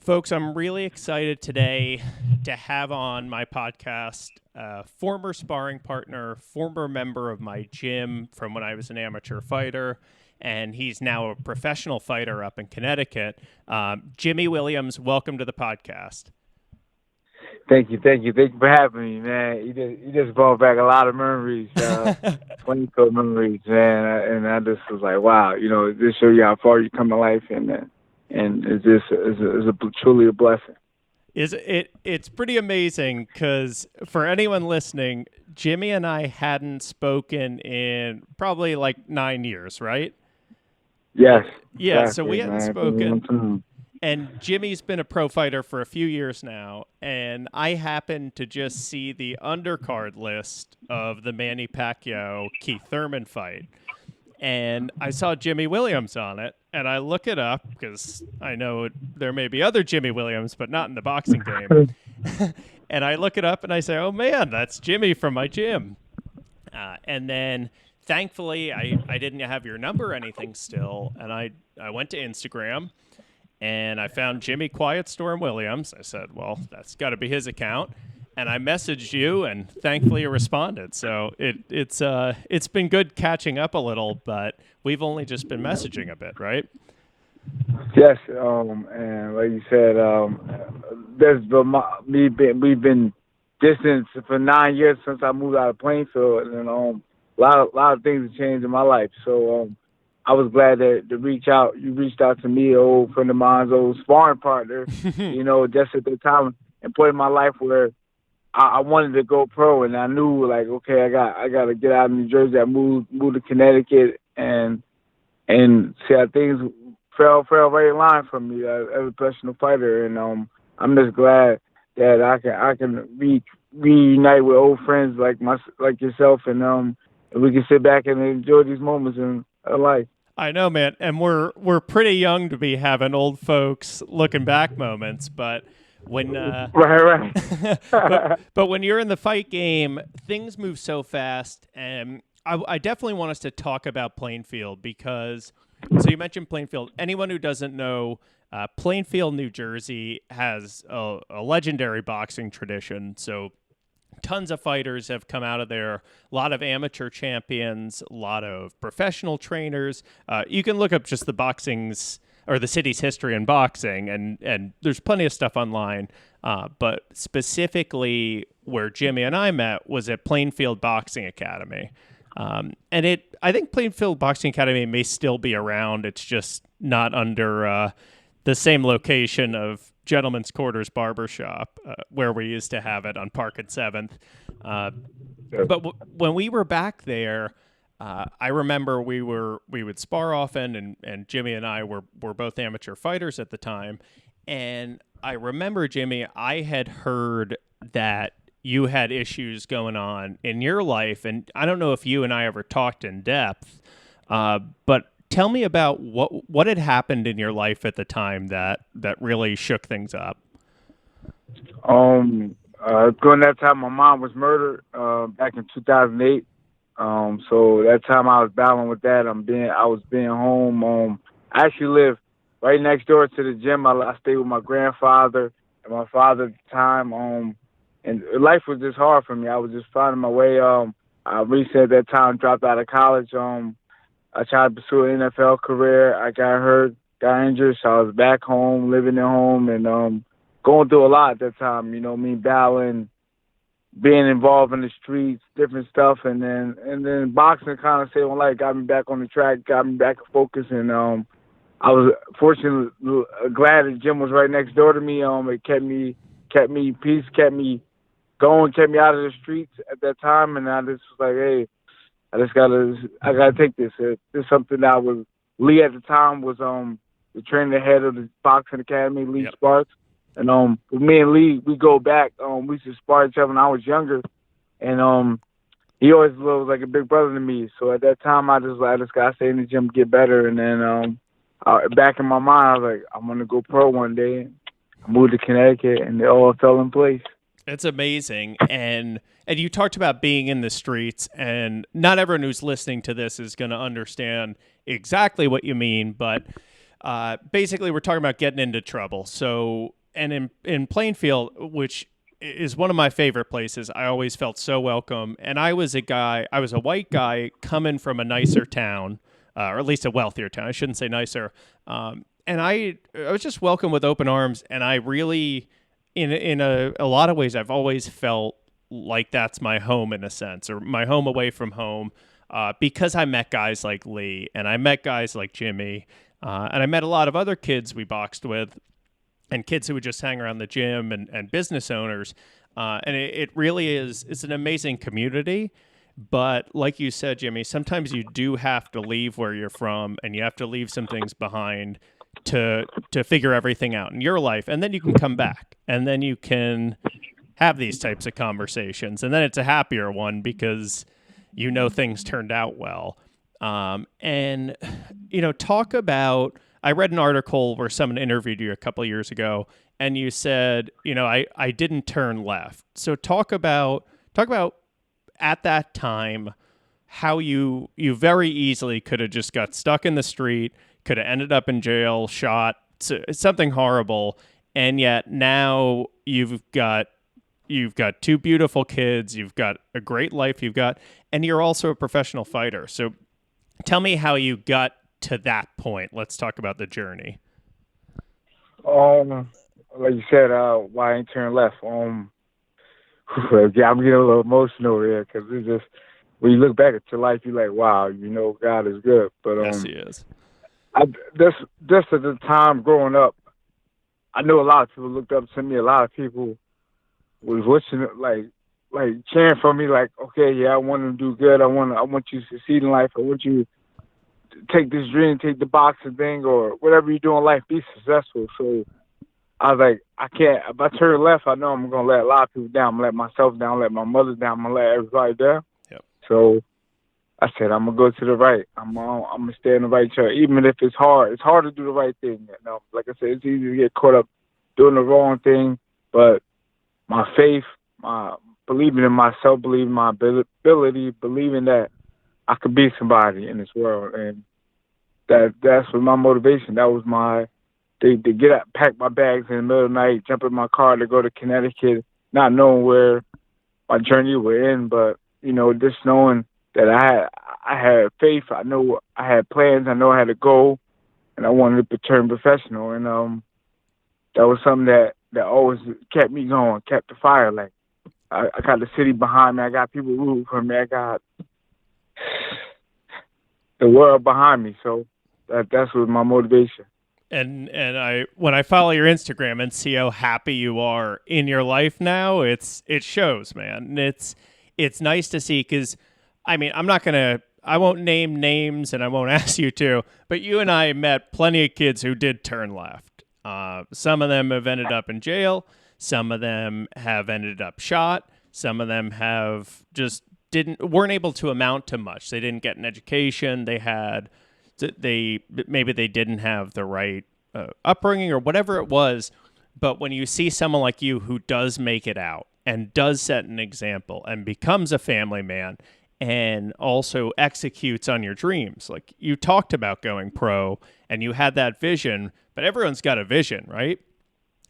Folks, I'm really excited today to have on my podcast a former sparring partner, former member of my gym from when I was an amateur fighter, and he's now a professional fighter up in Connecticut. Jimmy Williams, welcome to the podcast. Thank you for having me, man. You just brought back a lot of memories, Plainfield memories, man. And I just was like, wow, this show you how far you come in life, and it's truly a blessing. It's pretty amazing because for anyone listening, Jimmy and I hadn't spoken in probably like 9 years, right? Yes. Yeah, exactly, so we hadn't man. spoken. And Jimmy's been a pro fighter for a few years now, and I happened to just see the undercard list of the Manny Pacquiao-Keith Thurman fight. And I saw Jimmy Williams on it, and I look it up because I know there may be other Jimmy Williams, but not in the boxing game. And I look it up, and I say, oh, man, that's Jimmy from my gym. And then, thankfully, I didn't have your number or anything still, and I went to Instagram, and I found Jimmy Quiet Storm Williams. I said, well, that's got to be his account. And I messaged you, and thankfully you responded. So it's been good catching up a little, but we've only just been messaging a bit, right? Yes, and like you said, we've been distant for 9 years since I moved out of Plainfield, and a lot of things have changed in my life. So I was glad to reach out. You reached out to me, an old friend of mine's old sparring partner, just at the time, and put in my life where I wanted to go pro, and I knew, like, okay, I got to get out of New Jersey. I moved to Connecticut, and see how things fell right in line for me as a professional fighter. And I'm just glad that I can reunite with old friends like yourself, and we can sit back and enjoy these moments in our life. I know, man, and we're pretty young to be having old folks looking back moments, but. When right. but when you're in the fight game, things move so fast, and I definitely want us to talk about Plainfield because. So you mentioned Plainfield. Anyone who doesn't know, Plainfield, New Jersey has a legendary boxing tradition. So tons of fighters have come out of there. A lot of amateur champions, a lot of professional trainers. You can look up just the boxing's. Or the city's history in boxing, and there's plenty of stuff online. But specifically where Jimmy and I met was at Plainfield Boxing Academy. And I think Plainfield Boxing Academy may still be around. It's just not under the same location of Gentleman's Quarters Barbershop, where we used to have it on Park and 7th. But when we were back there, I remember we would spar often, and Jimmy and I were both amateur fighters at the time. And I remember, Jimmy, I had heard that you had issues going on in your life, and I don't know if you and I ever talked in depth, but tell me about what had happened in your life at the time that really shook things up. During that time, my mom was murdered back in 2008. So that time I was battling with that. I was being home. I actually lived right next door to the gym. I stayed with my grandfather and my father at the time. And life was just hard for me. I was just finding my way. I recently at that time dropped out of college. I tried to pursue an NFL career. I got hurt, got injured, so I was back home, living at home, and going through a lot at that time. Battling, being involved in the streets, different stuff, and then boxing kind of saved my life, got me back on the track, got me back focused, and I was fortunately glad the gym was right next door to me. It kept me peace, kept me going, kept me out of the streets at that time, and I just was like, hey, I gotta take this. It's something that Lee at the time was the trainer head of the boxing academy, Lee Yep. Sparks. And with me and Lee, we go back. We used to spar each other when I was younger, and he always was like a big brother to me. So at that time, I just gotta stay in the gym, get better. And then back in my mind, I was like, I'm gonna go pro one day. I moved to Connecticut, and it all fell in place. It's amazing, and you talked about being in the streets, and not everyone who's listening to this is going to understand exactly what you mean, but basically we're talking about getting into trouble. So, and in Plainfield, which is one of my favorite places, I always felt so welcome. And I was a white guy coming from a nicer town, or at least a wealthier town. I shouldn't say nicer. And I was just welcomed with open arms. And I really, in a lot of ways, I've always felt like that's my home in a sense, or my home away from home, because I met guys like Lee and I met guys like Jimmy, and I met a lot of other kids we boxed with, and kids who would just hang around the gym, and business owners. And it really is, it's an amazing community. But like you said, Jimmy, sometimes you do have to leave where you're from, and you have to leave some things behind to figure everything out in your life. And then you can come back, and then you can have these types of conversations. And then it's a happier one because you know things turned out well. And, talk about, I read an article where someone interviewed you a couple of years ago, and you said, I didn't turn left. So talk about at that time how you very easily could have just got stuck in the street, could have ended up in jail, shot, something horrible, and yet now you've got two beautiful kids, you've got a great life, and you're also a professional fighter. So tell me how you got to that point. Let's talk about the journey. Like you said, why I ain't turn left. Yeah, I'm getting a little emotional here because it's just, when you look back at your life, you're like, wow, God is good. But yes, He is. Just at the time growing up, I know a lot of people looked up to me. A lot of people was wishing, like cheering for me, like, okay, yeah, I want to do good. I want you to succeed in life. I want you to take this dream, take the boxing thing, or whatever you do in life, be successful. So I was like, I can't. If I turn left, I know I'm gonna let a lot of people down. I'm gonna let myself down, let my mother down, I'm gonna let everybody down. Yep. So I said, I'm gonna go to the right. I'm gonna stay in the right track, even if it's hard. It's hard to do the right thing. Like I said, it's easy to get caught up doing the wrong thing. But my faith, my believing in myself, believing in my ability, believing that I could be somebody in this world, and that's what my motivation. That was my to get up, pack my bags in the middle of the night, jump in my car to go to Connecticut, not knowing where my journey would end, but just knowing that I had faith. I know I had plans. I know I had a goal, and I wanted to turn professional. And that was something that always kept me going, kept the fire. Like I got the city behind me. I got people rooting for me. I got the world behind me. So that's what my motivation. And when I follow your Instagram and see how happy you are in your life now, it shows, man. And it's nice to see, because I mean, I won't name names and I won't ask you to, but you and I met plenty of kids who did turn left. Some of them have ended up in jail. Some of them have ended up shot. Some of them have just weren't able to amount to much. They didn't get an education. Maybe they didn't have the right upbringing or whatever it was. But when you see someone like you who does make it out and does set an example and becomes a family man and also executes on your dreams, like you talked about going pro and you had that vision, but everyone's got a vision, right?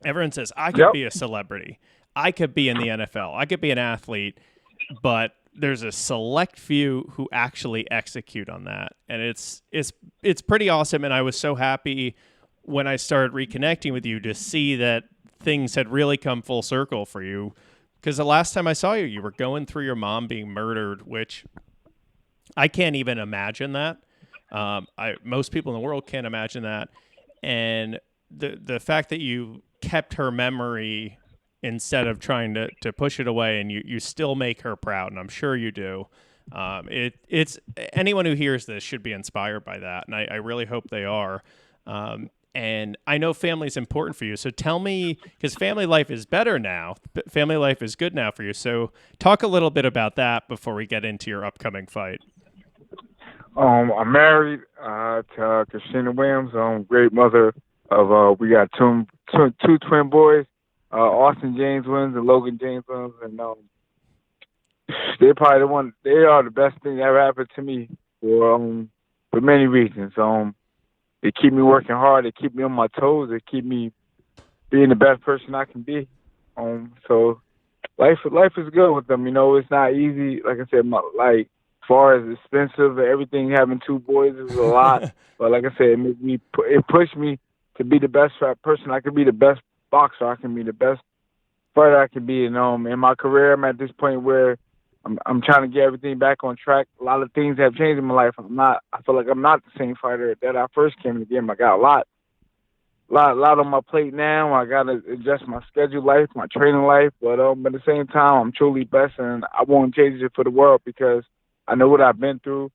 Everyone says, I could be a celebrity. I could be in the NFL. I could be an athlete, but there's a select few who actually execute on that. And it's pretty awesome. And I was so happy when I started reconnecting with you to see that things had really come full circle for you. Because the last time I saw you, you were going through your mom being murdered, which I can't even imagine that. Most people in the world can't imagine that. And the fact that you kept her memory instead of trying to push it away, and you still make her proud, and I'm sure you do. It's anyone who hears this should be inspired by that, and I really hope they are. And I know family is important for you, so tell me, because family life is better now, family life is good now for you. So talk a little bit about that before we get into your upcoming fight. I'm married to Christina Williams. Great mother of we got two twin boys. Austin James Williams and Logan James Williams, and they're probably they are the best thing that ever happened to me for many reasons. They keep me working hard. They keep me on my toes. They keep me being the best person I can be. So life is good with them. It's not easy. Like I said, as far as expensive, everything. Having two boys is a lot. But like I said, it pushed me to be the best person I can be, the best boxer I can be, the best fighter I can be. In my career, I'm at this point where I'm trying to get everything back on track. A lot of things have changed in my life. I feel like I'm not the same fighter that I first came in the game. I got a lot on my plate now. I got to adjust my schedule life, my training life. But at the same time, I'm truly blessed, and I won't change it for the world because I know what I've been through,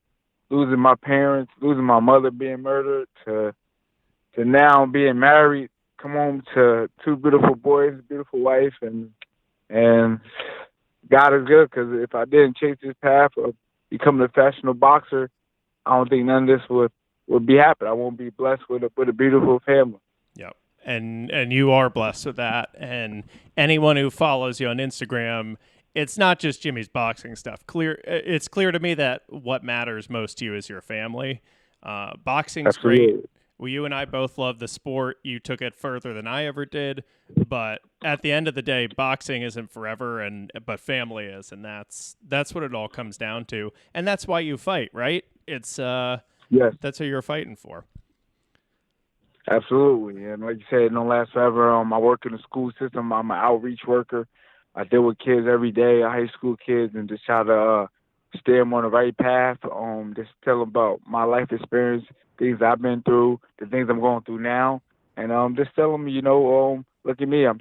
losing my parents, losing my mother, being murdered, to now being married, come home to two beautiful boys, beautiful wife, and God is good, because if I didn't chase this path of becoming a professional boxer, I don't think none of this would be happening. I won't be blessed with a beautiful family. Yep. And you are blessed with that. And anyone who follows you on Instagram, it's not just Jimmy's boxing stuff. It's clear to me that what matters most to you is your family. Boxing's Absolutely great. Well, you and I both love the sport. You took it further than I ever did. But at the end of the day, boxing isn't forever, but family is, and that's what it all comes down to. And that's why you fight, right? It's yes, that's what you're fighting for. Absolutely. And like you said, it don't last forever. I work in the school system. I'm an outreach worker. I deal with kids every day, high school kids, and just try to steer them on the right path. Just tell them about my life experience, things I've been through, the things I'm going through now, and just tell them, look at me. I'm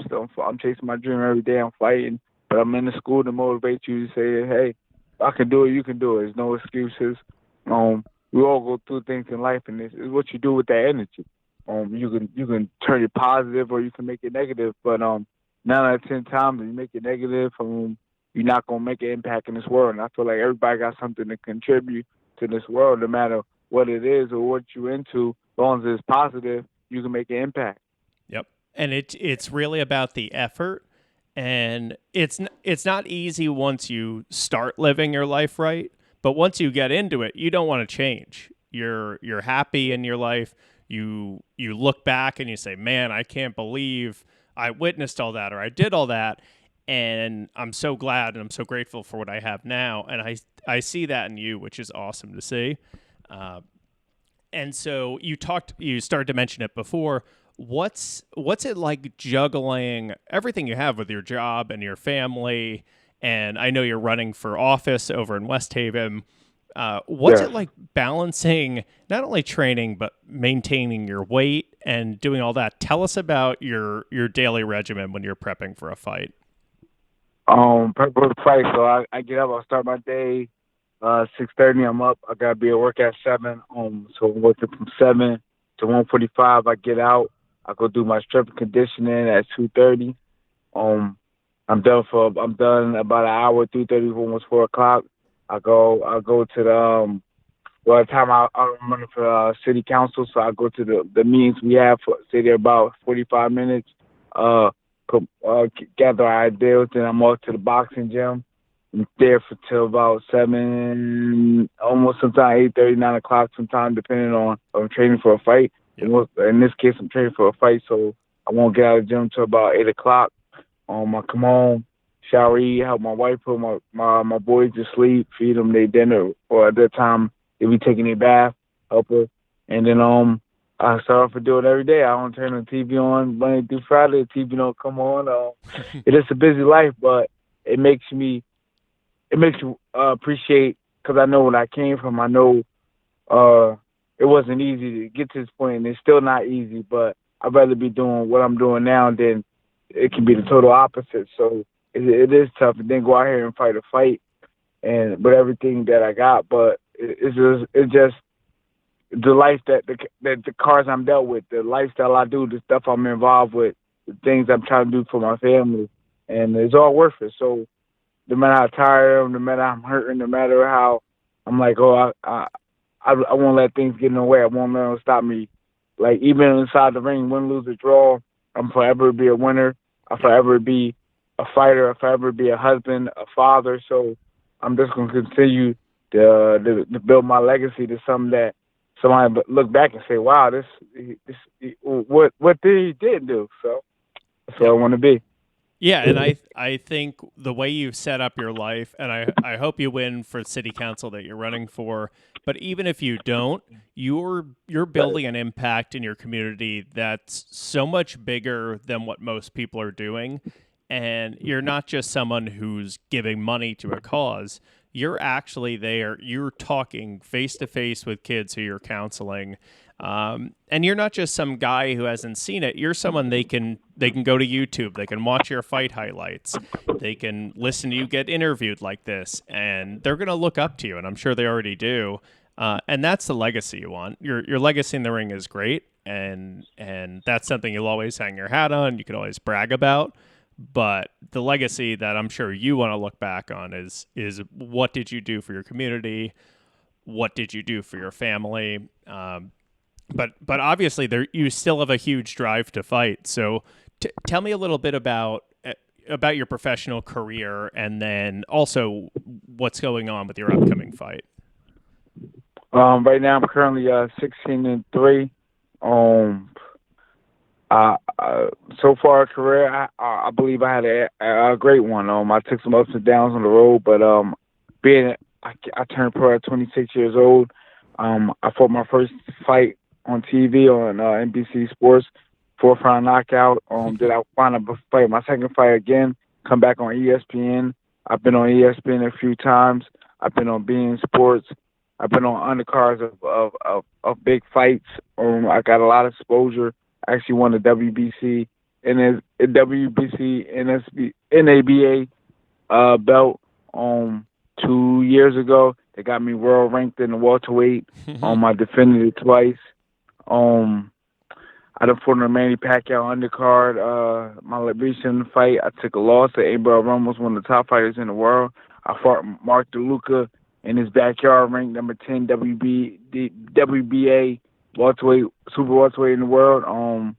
chasing my dream every day. I'm fighting, but I'm in the school to motivate you to say, hey, I can do it. You can do it. There's no excuses. We all go through things in life, and it's what you do with that energy. You can turn it positive or you can make it negative, but 9 out of 10 times if you make it negative, you're not gonna make an impact in this world. And I feel like everybody got something to contribute to this world, no matter what it is or what you're into. As long as it's positive, you can make an impact. Yep, and it's really about the effort, and it's not easy once you start living your life right. But once you get into it, you don't want to change. You're happy in your life. You look back and you say, man, I can't believe I witnessed all that or I did all that. And I'm so glad and I'm so grateful for what I have now. And I see that in you, which is awesome to see. And so you started to mention it before. What's it like juggling everything you have with your job and your family? And I know you're running for office over in West Haven. What's it like balancing not only training but maintaining your weight and doing all that? Tell us about your daily regimen when you're prepping for a fight. Prep for the fight. So I get up. I start my day 6:30. I'm up. I gotta be at work at 7. So I'm working from 7 to 1:45. I get out. I go do my strength and conditioning at 2:30. I'm done about an hour. 3:30, almost 4 o'clock. I go to the the time I'm running for city council, so I go to the meetings we have for say they're about 45 minutes. Gather our ideas, then I'm off to the boxing gym. I'm there till about 7, almost sometimes 8:30, 9 o'clock, sometimes depending on if I'm training for a fight. Yep. In this case, I'm training for a fight, so I won't get out of the gym till about 8 o'clock. I come home, shower, eat, help my wife put my boys to sleep, feed them their dinner, or at that time they be taking their bath, help her, and then I start off to do it every day. I don't turn the TV on Monday through Friday. The TV don't come on. It is a busy life, but it makes you appreciate, because I know where I came from. I know it wasn't easy to get to this point, and it's still not easy. But I'd rather be doing what I'm doing now than it can be the total opposite. So it is tough, and then go out here and fight a fight, and with everything that I got. But it's just the life that the cards I'm dealt with, the lifestyle I do, the stuff I'm involved with, the things I'm trying to do for my family, and it's all worth it. So no matter how tired I am, no matter how I'm hurting, no matter how I'm like, I won't let things get in the way. I won't let them stop me. Like, even inside the ring, win, lose, or draw, I'm forever be a winner. I'll forever be a fighter. I'll forever be a husband, a father. So I'm just going to continue to build my legacy to something that somebody look back and say, "Wow, what did he did do?" So that's what I want to be. Yeah, and I think the way you've set up your life, and I hope you win for city council that you're running for, but even if you don't, you're building an impact in your community that's so much bigger than what most people are doing. And you're not just someone who's giving money to a cause. You're actually there. You're talking face to face with kids who you're counseling. And you're not just some guy who hasn't seen it. You're someone they can go to YouTube. They can watch your fight highlights. They can listen to you get interviewed like this, and they're going to look up to you. And I'm sure they already do. And that's the legacy you want. Your legacy in the ring is great, and that's something you'll always hang your hat on. You can always brag about. But the legacy that I'm sure you want to look back on is what did you do for your community? What did you do for your family? But obviously you still have a huge drive to fight. So tell me a little bit about your professional career, and then also what's going on with your upcoming fight. Right now I'm currently 16-3. So far career, I believe I had a great one. I took some ups and downs on the road, but I turned pro at 26 years old. I fought my first fight on TV on NBC Sports, 4th round knockout. Did I find a fight? My second fight again, come back on ESPN. I've been on ESPN a few times. I've been on beIN Sports. I've been on undercards of big fights. I got a lot of exposure. I actually won the WBC and WBC NABA belt 2 years ago. They got me world ranked in the welterweight. I defended it twice. I done fought in Manny Pacquiao undercard. My recent fight, I took a loss to Abel Ramos, one of the top fighters in the world. I fought Mark DeLuca in his backyard, ranked number 10 WBA welterweight, super welterweight in the world on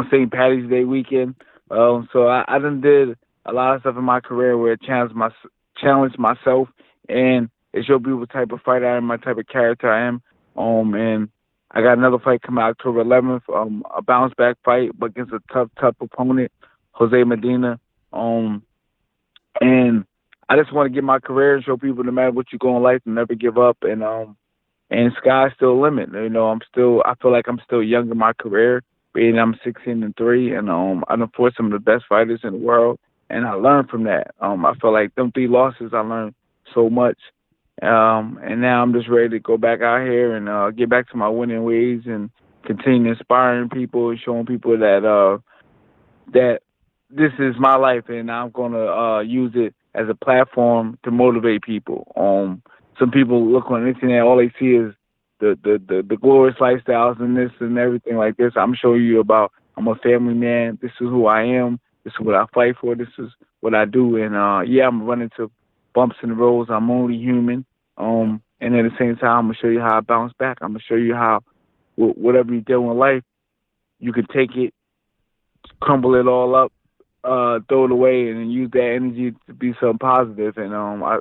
St. Patty's Day weekend. So I done did a lot of stuff in my career where it challenged myself and it showed people the type of fighter I am, my type of character I am. And I got another fight coming October 11th, a bounce back fight, but against a tough opponent, Jose Medina. And I just want to get my career and show people no matter what you go in life, never give up. And sky's still the limit. I feel like I'm still young in my career, being I'm 16-3, and I done fought some of the best fighters in the world, and I learned from that. I feel like them 3 losses, I learned so much. And now I'm just ready to go back out here and get back to my winning ways and continue inspiring people and showing people that that this is my life and I'm gonna use it as a platform to motivate people. Some people look on the internet, all they see is the glorious lifestyles and this and everything like this. I'm showing you about I'm a family man. This is who I am. This is what I fight for. This is what I do. And I'm running into bumps in the roads. I'm only human. And at the same time, I'm gonna show you how I bounce back. I'm gonna show you how whatever you do in life, you can take it, crumble it all up, throw it away, and then use that energy to be something positive. And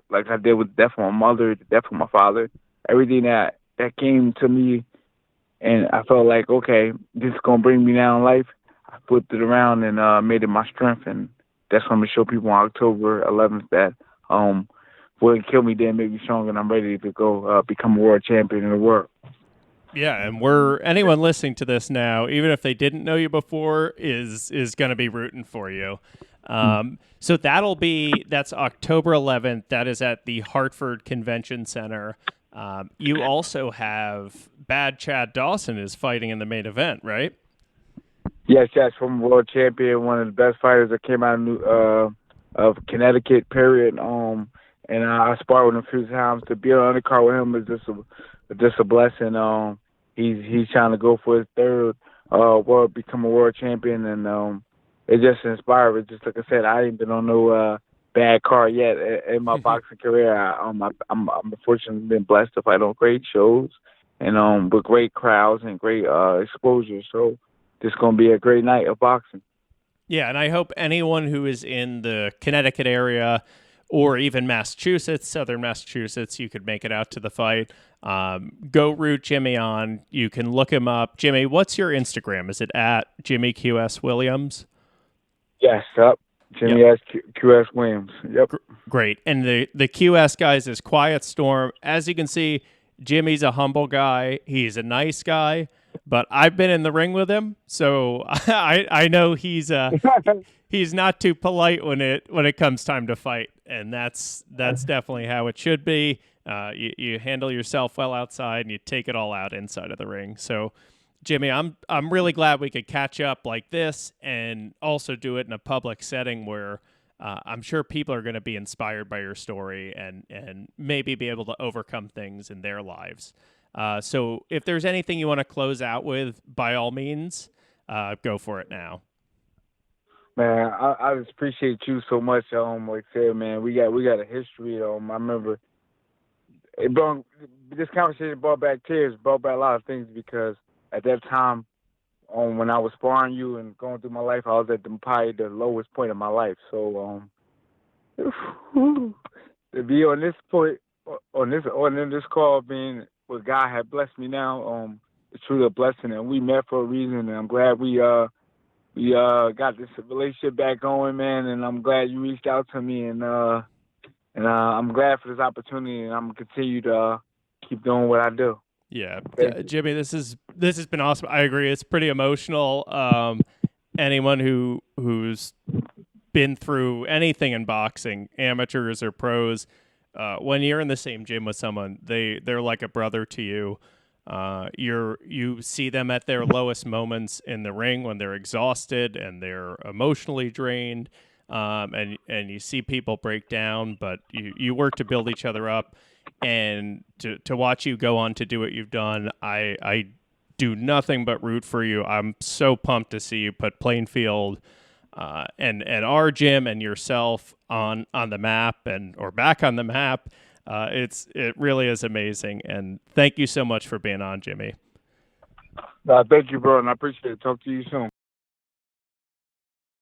like I did with the death of my mother, the death of my father, everything that came to me, and I felt like, okay, this is gonna bring me down in life. I flipped it around and made it my strength, and that's what I'm gonna show people on October 11th that wouldn't kill me, then make me stronger, and I'm ready to go become a world champion in the world. Yeah, and anyone listening to this now, even if they didn't know you before, is going to be rooting for you. So that's October 11th. That is at the Hartford Convention Center. You also have Bad Chad Dawson is fighting in the main event, right? Yes, former world champion, one of the best fighters that came out of Connecticut, period. And I sparred with him a few times. To be on the undercard with him is just a blessing. He's trying to go for his third become a world champion, and it just inspired. Just like I said, I ain't been on no bad card yet in my boxing career. I'm unfortunately been blessed to fight on great shows and with great crowds and great exposure. So this gonna be a great night of boxing. Yeah, and I hope anyone who is in the Connecticut area or even Massachusetts, Southern Massachusetts, you could make it out to the fight. Go root Jimmy on. You can look him up. Jimmy, what's your Instagram? Is it at Jimmy QS Williams? Yes, up. Jimmy S. QS Williams. Yep. Great. And the QS, guys, is Quiet Storm. As you can see, Jimmy's a humble guy. He's a nice guy, but I've been in the ring with him, so I know he's not too polite when it comes time to fight, and that's definitely how it should be. You handle yourself well outside, and you take it all out inside of the ring. So, Jimmy, I'm really glad we could catch up like this, and also do it in a public setting where I'm sure people are going to be inspired by your story and maybe be able to overcome things in their lives. So, if there's anything you want to close out with, by all means, go for it now. Man, I just appreciate you so much. Like I said, man, we got a history. I remember this conversation brought back tears, brought back a lot of things, because at that time, when I was sparring you and going through my life, I was at probably the lowest point of my life. So to be on this point, on this call, being what God had blessed me now, it's truly a blessing, and we met for a reason, and I'm glad we got this relationship back going, man, and I'm glad you reached out to me, and I'm glad for this opportunity, and I'm gonna continue to keep doing what I do. Yeah, Jimmy, this has been awesome. I agree, it's pretty emotional. Anyone who's been through anything in boxing, amateurs or pros, when you're in the same gym with someone, they're like a brother to you. You see them at their lowest moments in the ring when they're exhausted and they're emotionally drained, and you see people break down, but you work to build each other up, and to watch you go on to do what you've done, I do nothing but root for you. I'm so pumped to see you put Plainfield and our gym and yourself on the map or back on the map. It really is amazing, and thank you so much for being on, Jimmy. Thank you, bro, and I appreciate it. Talk to you soon.